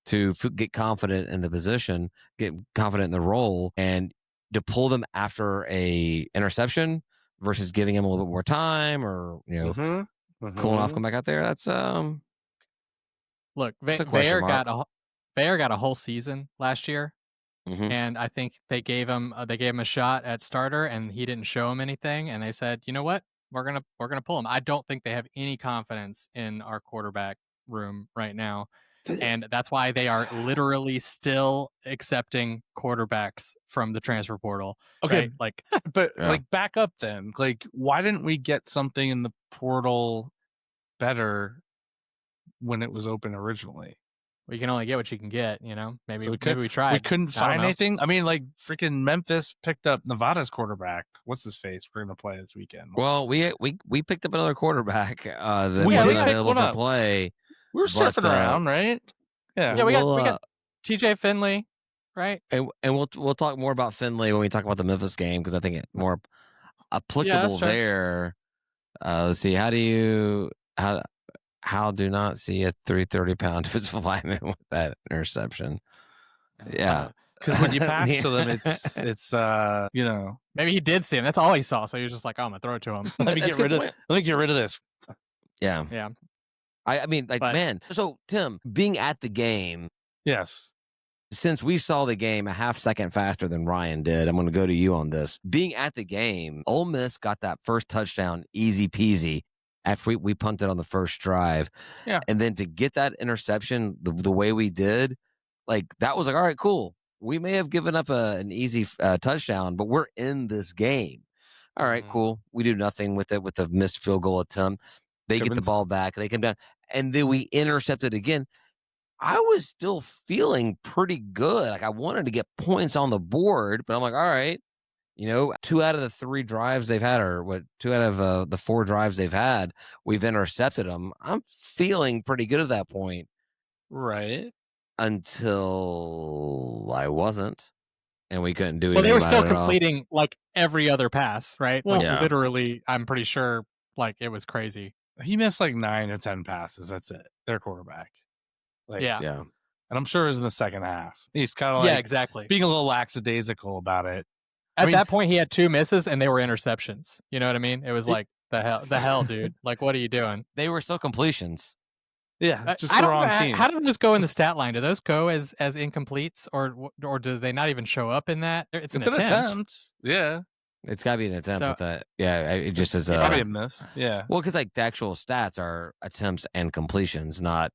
to get confident in the position, get confident in the role, and to pull them after a interception versus giving him a little bit more time or cooling off, come back out there. That's Look, It's a question mark. Bayer got a whole season last year, Mhm. and I think they gave him a shot at starter, and he didn't show him anything, and they said, you know what, we're gonna pull him. I don't think they have any confidence in our quarterback room right now, and that's why they are literally still accepting quarterbacks from the transfer portal. Okay, Right? Like, but Yeah. like back up then. Like, why didn't we get something in the portal better when it was open originally? well, you can only get what you can get. You know, maybe So maybe we tried. we couldn't I don't find know. anything. I mean, like freaking Memphis picked up Nevada's quarterback. What's his face? We're gonna play this weekend. Well, we picked up another quarterback that We wasn't did pick available one for up. play. We were but, surfing around, right? Yeah. Yeah, we we'll, got TJ Finley, right? and we'll talk more about Finley when we talk about the Memphis game because I think it's more applicable fair. there. Let's see. How do not see a 330-pound defensive lineman with that interception? Yeah, Because when you pass to them, it's you know. Maybe he did see him. That's all he saw. So he was just like, "Oh, I'm gonna throw it to him." Let me get rid of this. Yeah. Yeah. I mean, like, man. So Tim, being at the game, Yes. since we saw the game a half second faster than Ryan did, I'm going to go to you on this. Being at the game, Ole Miss got that first touchdown easy peasy after we punted on the first drive. Yeah. And then to get that interception the way we did, like, that was like, all right, cool. We may have given up an easy touchdown, but we're in this game. All right, cool. We do nothing with it with a missed field goal attempt. They get the ball back. They come down. And then we intercepted again. I was still feeling pretty good. Like, I wanted to get points on the board, but I'm like, all right, 2 out of the 3 drives they've had, or 2 out of the 4 drives they've had, we've intercepted them. I'm feeling pretty good at that point. Right. Until I wasn't, and we couldn't do anything. Well, they were about still it at all. completing like every other pass, right? Well, Like, yeah. literally, I'm pretty sure like it was crazy. He missed like 9 or 10 passes. That's it. Their quarterback. Like, Yeah. Yeah. And I'm sure it was in the second half. He's kind of like exactly. being a little lackadaisical about it. At that point, he had 2 misses and they were interceptions. You know what I mean? It was like the hell, dude. Like, what are you doing? They were still completions. Yeah, just I the don't wrong know, team. How do those go in the stat line? Do those go as incompletes, or do they not even show up in that? It's an attempt. Yeah. It's got to be an attempt So- with that. Yeah, it just is Probably a miss. Yeah. well, because like the actual stats are attempts and completions, not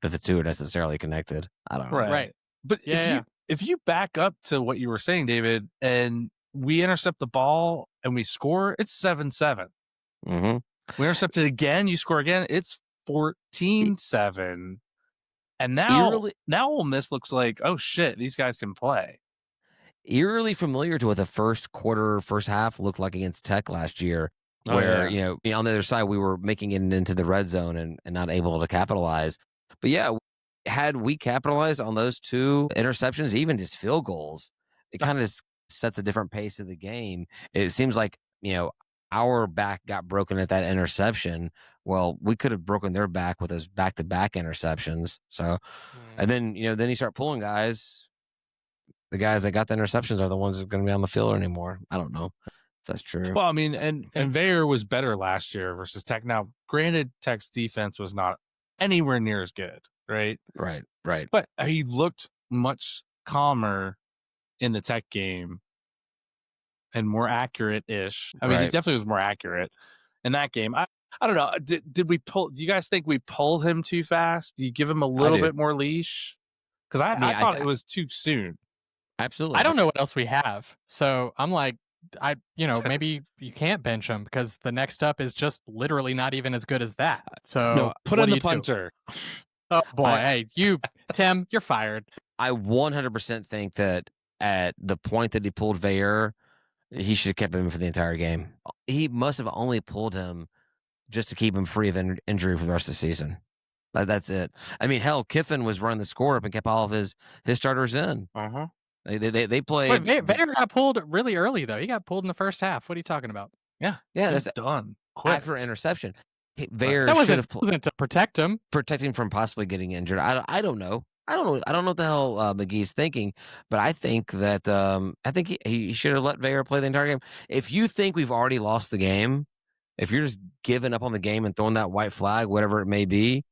that the two are necessarily connected. I don't know. Right. But if you back up to what you were saying, David, and we intercept the ball and we score, it's 7-7. Mm-hmm. We intercept it again, you score again, it's 14-7. And now Ole Miss looks like, oh shit, these guys can play. Eerily familiar to what the first half looked like against Tech last year, where on the other side we were making it into the red zone and not able to capitalize. But yeah, had we capitalized on those 2 interceptions, even just field goals, it kind of just sets a different pace of the game. It seems like our back got broken at that interception. Well, we could have broken their back with those back-to-back interceptions. So, and then then you start pulling guys. The guys that got the interceptions are the ones that are going to be on the field anymore. I don't know if that's true. Well, I mean, and Vayer was better last year versus Tech. Now, granted, Tech's defense was not anywhere near as good, right? Right. But he looked much calmer in the Tech game and more accurate-ish. I mean, he definitely was more accurate in that game. I don't know. Did we pull? Do you guys think we pulled him too fast? Do you give him a little bit more leash? Because I thought it was too soon. Absolutely. I don't know what else we have. So I'm like, maybe you can't bench him because the next up is just literally not even as good as that. So No, put in the punter. Oh boy, Tim, you're fired. I 100% think that at the point that he pulled Vayer, he should have kept him for the entire game. He must have only pulled him just to keep him free of injury for the rest of the season. That's it. I mean, hell, Kiffin was running the score up and kept all of his starters in. Uh-huh. They played. Vayer got pulled really early though. He got pulled in the first half. What are you talking about? Yeah, that's done quick. After an interception. Vayer should have wasn't to protect him from possibly getting injured. I don't know. I don't know what the hell McGee's thinking, but I think that he should have let Vayer play the entire game. If you think we've already lost the game, if you're just giving up on the game and throwing that white flag, whatever it may be,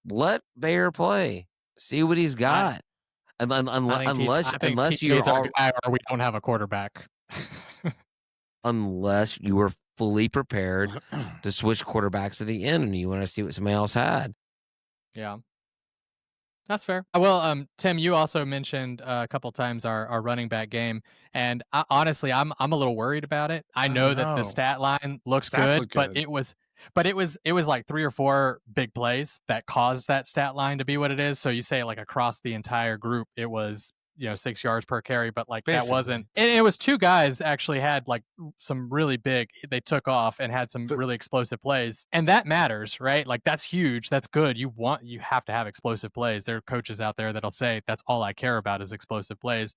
let Bayer play. See what he's got. Unless you TJ's our are, guy, or we don't have a quarterback. unless you were fully prepared to switch quarterbacks at the end and you want to see what somebody else had. Yeah. That's fair. Well, Tim, you also mentioned a couple times our running back game, and honestly, I'm a little worried about it. I know that the stat line looks good, look but good. it was like 3 or 4 big plays that caused that stat line to be what it is. So you say like across the entire group, it was 6 yards per carry, but like that wasn't. And it was 2 guys actually had like some really big. They took off and had some really explosive plays, and that matters, right? Like that's huge. That's good. You have to have explosive plays. There are coaches out there that'll say that's all I care about is explosive plays.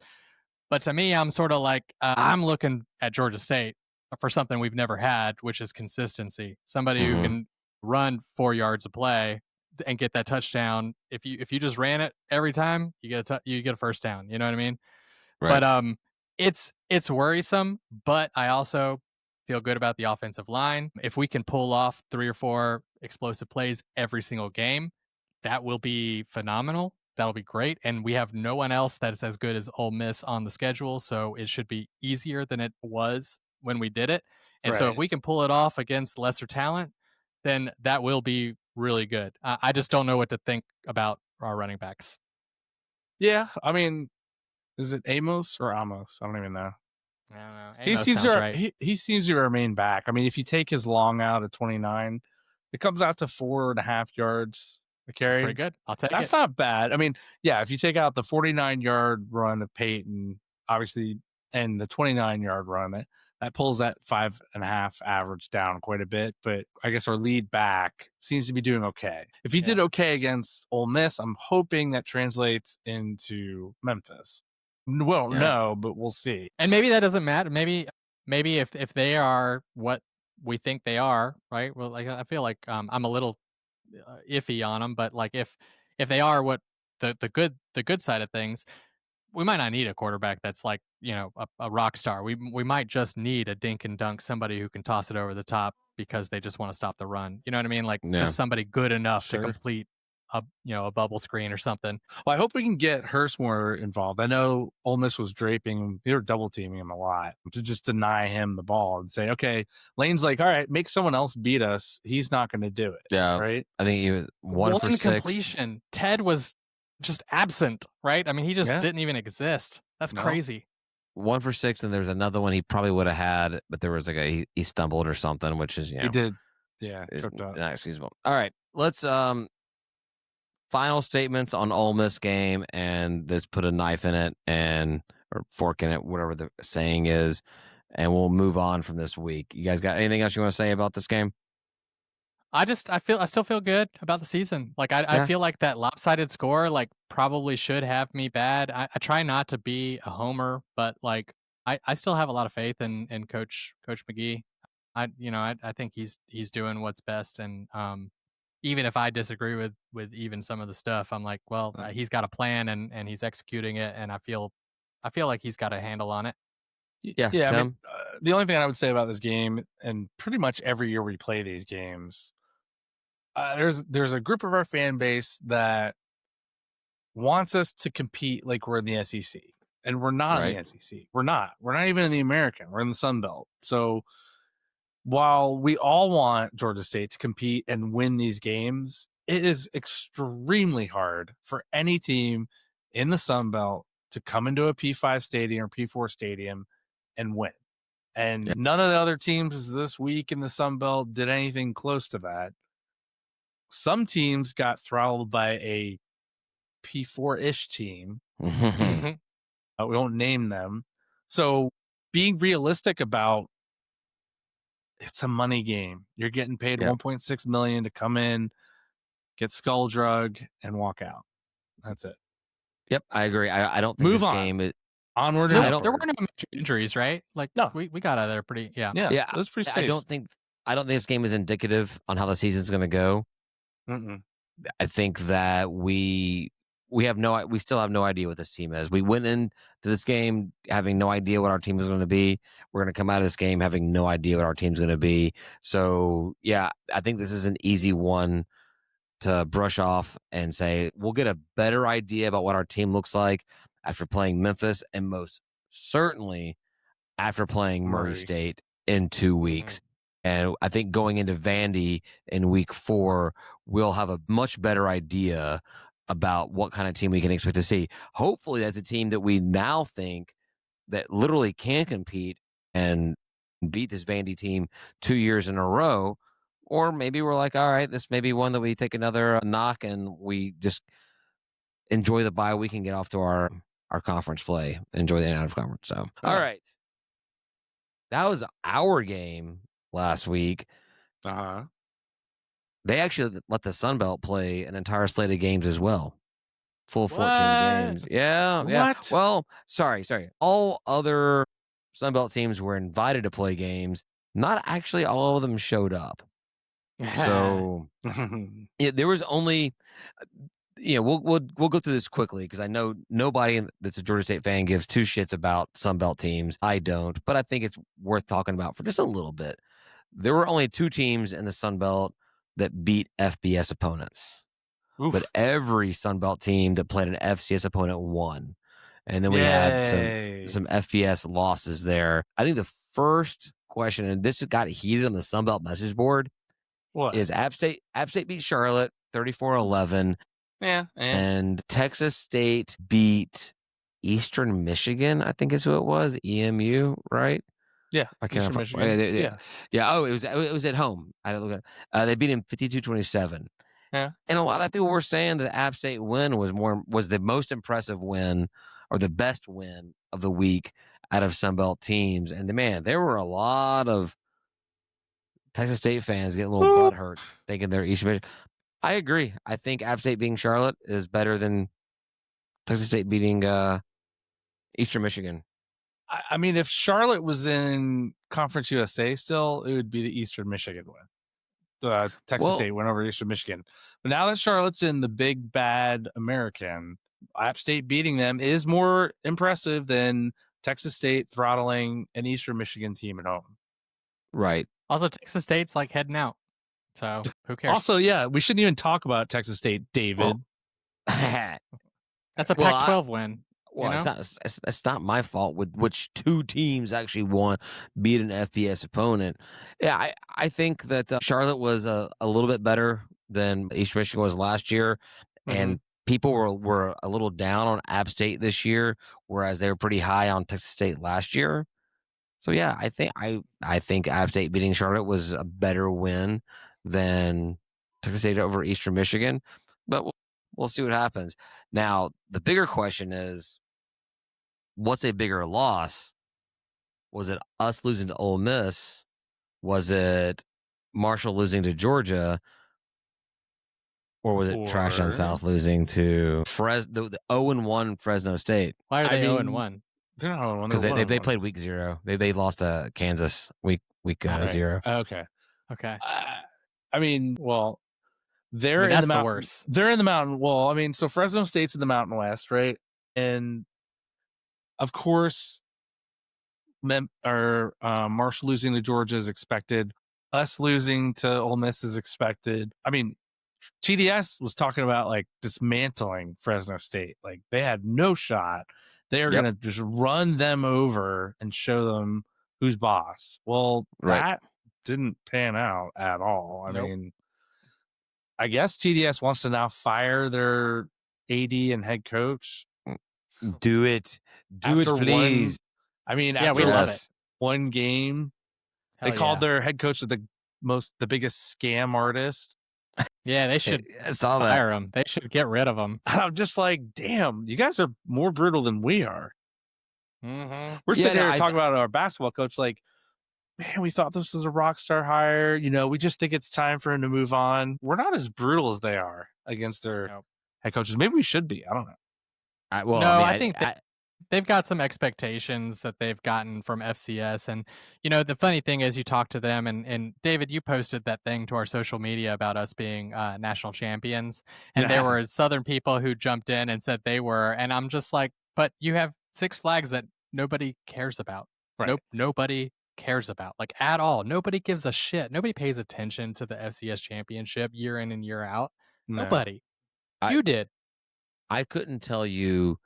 But to me, I'm sort of like I'm looking at Georgia State for something we've never had, which is consistency. Somebody who can run 4 yards a play and get that touchdown. If you just ran it every time, you get a first down. You know what I mean? Right. But it's worrisome. But I also feel good about the offensive line. If we can pull off 3 or 4 explosive plays every single game, that will be phenomenal. That'll be great. And we have no one else that's as good as Ole Miss on the schedule, so it should be easier than it was when we did it. And so if we can pull it off against lesser talent, then that will be really good. I just don't know what to think about our running backs. Yeah, I mean, is it Amos or Amos? I don't even know. I don't know. He seems to remain back. I mean, if you take his long out at 29, it comes out to 4.5 yards a carry. Pretty good. I'll take it. That's not bad. I mean, yeah, if you take out the 49-yard run of Peyton, obviously, and the 29-yard run, that pulls that 5.5 average down quite a bit. But I guess our lead back seems to be doing okay. If he did okay against Ole Miss, I'm hoping that translates into Memphis. Well, no, but we'll see. And maybe that doesn't matter. Maybe if they are what we think they are, right? Well, like I feel like I'm a little iffy on them, but like if they are what the good side of things, we might not need a quarterback that's like a rock star. We might just need a dink and dunk, somebody who can toss it over the top because they just want to stop the run. You know what I mean? Like just somebody good enough to complete a bubble screen or something. Well, I hope we can get Hurst more involved. I know Ole Miss was draping, they were double teaming him a lot to just deny him the ball and say, okay, Lane's like, all right, make someone else beat us. He's not going to do it. Yeah. Right. I think he was 1 for 6. Completion. Ted was just absent, right? I mean, he just didn't even exist. That's crazy. 1 for 6, and there's another one he probably would have had, but there was like he stumbled or something, which is he did. Yeah. Not excusable. All right. Let's final statements on Ole Miss game, and this put a knife in it or fork in it, whatever the saying is, and we'll move on from this week. You guys got anything else you want to say about this game? I still feel good about the season. Like I feel like that lopsided score like probably should have me bad. I try not to be a homer, but like I still have a lot of faith in Coach McGee. I think he's doing what's best, and even if I disagree with even some of the stuff, I'm like, well, he's got a plan and he's executing it, and I feel like he's got a handle on it. Yeah. I mean, the only thing I would say about this game, and pretty much every year we play these games, there's a group of our fan base that wants us to compete like we're in the SEC, and we're not in the SEC. We're not even in the American. We're in the Sun Belt. So while we all want Georgia State to compete and win these games, it is extremely hard for any team in the Sun Belt to come into a P5 stadium or P4 stadium and win. And none of the other teams this week in the Sun Belt did anything close to that. Some teams got throttled by a P4-ish team. We won't name them. So being realistic about it's a money game. You're getting paid $1.6 million to come in, get skull drug, and walk out. That's it. Yep, I agree. I don't think Move this on. game is onward. There were no injuries, right? Like no, we got out of there pretty. Yeah. It was pretty safe. I don't think this game is indicative on how the season's going to go. I think that we still have no idea what this team is. We went into this game having no idea what our team is going to be. We're going to come out of this game having no idea what our team's going to be. So yeah, I think this is an easy one to brush off and say we'll get a better idea about what our team looks like after playing Memphis, and most certainly after playing Murray State in 2 weeks. And I think going into Vandy in week 4, we'll have a much better idea about what kind of team we can expect to see. Hopefully that's a team that we now think that literally can compete and beat this Vandy team 2 years in a row. Or maybe we're like, all right, this may be one that we take another knock and we just enjoy the bye week and get off to our conference play, enjoy the out of conference. So, all right. That was our game last week. They actually let the Sun Belt play an entire slate of games as well. Full 14 games. Yeah. What? Well, sorry. All other Sun Belt teams were invited to play games. Not actually all of them showed up. So there was only, we'll go through this quickly because I know nobody that's a Georgia State fan gives 2 shits about Sun Belt teams. I don't, but I think it's worth talking about for just a little bit. There were only 2 teams in the Sun Belt that beat FBS opponents. Oof. But every Sun Belt team that played an FCS opponent won. And then we had some FBS losses there. I think the first question, and this got heated on the Sun Belt message board, is App State beat Charlotte 34-11. Yeah. And Texas State beat Eastern Michigan, I think is who it was, EMU, right? Yeah, I can't remember. Yeah. Oh, it was at home. I don't look at it. They beat him 52-27. Yeah. And a lot of people were saying that the App State win was the most impressive win or the best win of the week out of Sun Belt teams. And there were a lot of Texas State fans getting a little butthurt thinking they're Eastern Michigan. I agree. I think App State beating Charlotte is better than Texas State beating Eastern Michigan. I mean, if Charlotte was in Conference USA still, it would be the Eastern Michigan win. Texas State went over Eastern Michigan. But now that Charlotte's in the big, bad American, App State beating them is more impressive than Texas State throttling an Eastern Michigan team at home. Right. Also, Texas State's like heading out. So who cares? Also, yeah, we shouldn't even talk about Texas State, David. That's a Pac-12 win. Well, it's not my fault with which 2 teams actually beat an FBS opponent. Yeah, I think that Charlotte was a little bit better than East Michigan was last year, and people were a little down on App State this year, whereas they were pretty high on Texas State last year. So yeah, I think App State beating Charlotte was a better win than Texas State over Eastern Michigan, but we'll see what happens. Now, the bigger question is, what's a bigger loss? Was it us losing to Ole Miss? Was it Marshall losing to Georgia? Or was it Trash Down South losing to the 0-1 Fresno State? Why are they 0-1? They're not 0-1. Because they played week 0. They lost to Kansas week 0. Okay. I mean, well, they're in the mountain. Worst. They're in the mountain. Well, I mean, so Fresno State's in the Mountain West, right? And of course, Marshall losing to Georgia is expected. Us losing to Ole Miss is expected. I mean, TDS was talking about like dismantling Fresno State. Like they had no shot. They are going to just run them over and show them who's boss. Well, that didn't pan out at all. I mean, I guess TDS wants to now fire their AD and head coach. Do it. Do it, please. After we love it. One game, they called their head coach the biggest scam artist. Yeah, they should fire him. They should get rid of him. I'm just like, damn, you guys are more brutal than we are. Mm-hmm. We're sitting here talking about our basketball coach, like, man, we thought this was a rock star hire. We just think it's time for him to move on. We're not as brutal as they are against their head coaches. Maybe we should be. I don't know. I think they've got some expectations that they've gotten from FCS. And, the funny thing is you talk to them and David, you posted that thing to our social media about us being national champions. And there were Southern people who jumped in and said they were. And I'm just like, but you have Six Flags that nobody cares about. Right. Nope. Nobody cares about, like, at all. Nobody gives a shit. Nobody pays attention to the FCS championship year in and year out. No. Nobody. I- You did. I couldn't tell you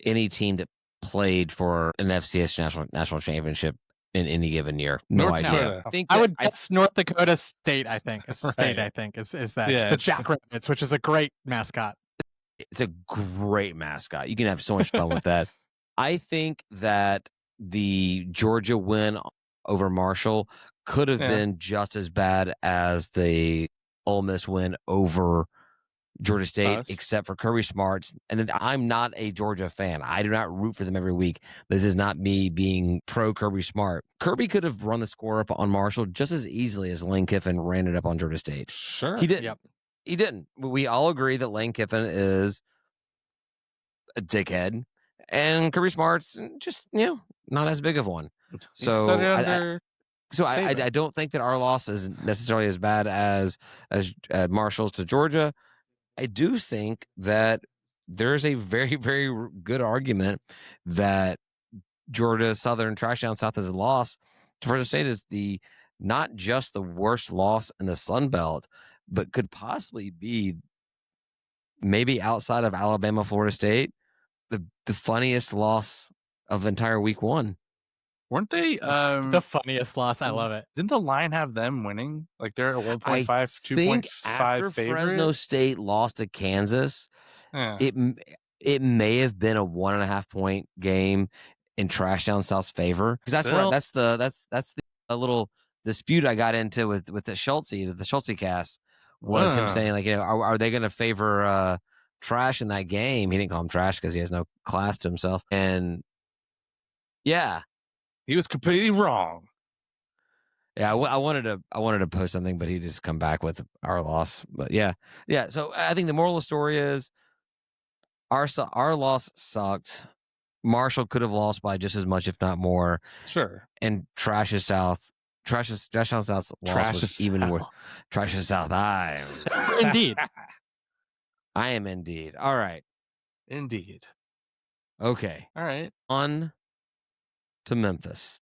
any team that played for an FCS national championship in any given year. No North idea. Dakota. I think I that- would guess North Dakota State, I think. State, Right. I think, is that. Yeah, the it's- Jackrabbits, which is a great mascot. it's a great mascot. You can have so much fun with that. I think that the Georgia win over Marshall could have been just as bad as the Ole Miss win over Georgia State, Us. except for Kirby Smart's. And I'm not a Georgia fan. I do not root for them every week. This is not me being pro Kirby Smart. Kirby could have run the score up on Marshall just as easily as Lane Kiffin ran it up on Georgia State. Sure. He didn't. Yep. He didn't. We all agree that Lane Kiffin is a dickhead, and Kirby Smart's just not as big of one. So studied under I don't think that our loss is necessarily as bad as Marshall's to Georgia. I do think that there's a very, very good argument that Georgia Southern Trash Down South as a loss to Florida State is not just the worst loss in the Sun Belt, but could possibly be, maybe outside of Alabama, Florida State, the funniest loss of entire week one. Weren't they? The funniest loss. I love it. Didn't the line have them winning? Like they're at 1.5, I think 2.5 after favorite. Fresno State lost to Kansas, Yeah. it may have been a 1.5 point game in Trash Down South's favor, because that's the little dispute I got into with the Schultze cast was him saying, like, are they going to favor Trash in that game? He didn't call him Trash because he has no class to himself, and yeah. He was completely wrong. Yeah, I wanted to post something, but he just come back with our loss. But yeah. So I think the moral of the story is our loss sucked. Marshall could have lost by just as much, if not more. Sure. And Trash Down South's loss was even worse. Trash South. Indeed. I am indeed. All right. Indeed. Okay. All right. On to Memphis.